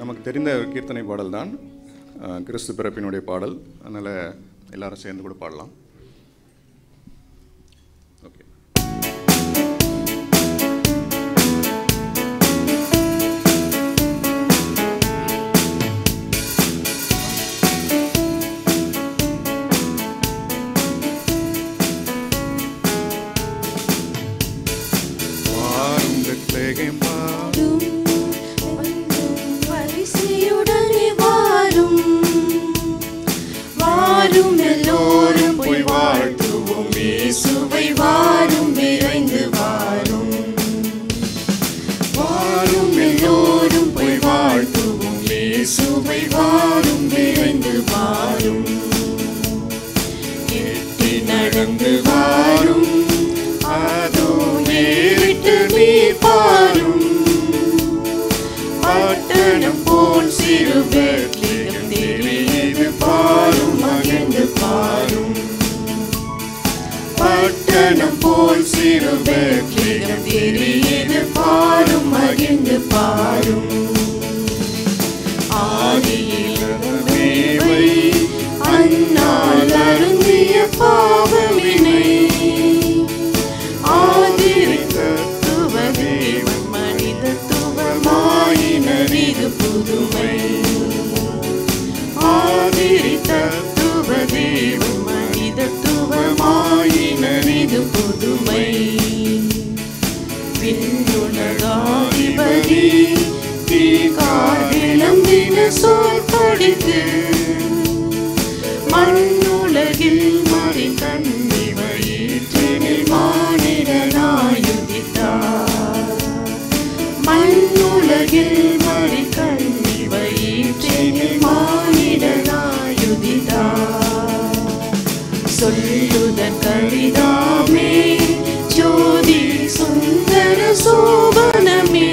நமக்கு தெரிந்த கீர்த்தனை பாடல் தான் கிறிஸ்து பிறப்பினுடைய பாடல். அதனால் எல்லாரும் சேர்ந்து கூட பாடலாம். ஓகே. எல்லோரும் போய் வாழ்த்துவோம் இயேசுவை. வாரும் விரைந்து வாரும். வாரும் எல்லோரும் போய் வாழ்த்துவோம் இயேசுவை. வாரும் விரைந்து வாரும். எட்டி நடந்து வாரும். அதோ ஏறிட்டு நீர் பாரும். பட்டணம் போல் சிறு பெத்லகேம் தெரியுது பாரும். மகிழ்ந்து பாரும். பட்டணம் போல் சிறு பெத்லகேம் தெரியுது பாரும். மகிழ்ந்து பாரும். ஆதியிலே அன்னால் அருந்திய பாவவினை ஆதிரித்த தேவன் மனிதத்துவமாயினர் இது புதுமை. ஆதிரித்த தேவன் மனிதத்துவமாயினர் இது புதுமை. விண்ணுலகாதிபதி தீகாரிளம்பின சொற்படித்து மண்ணுலகில் மறி கண்ணி வயிற்றினில் மானிடனாயுதித்தார். மண்ணுலகில் மறி கண்ணி வயிற்றினில் மானிடனாயுதித்தார். சொல்லுதற் கரிதாமே ஜோதி சுந்தர சோபனமே.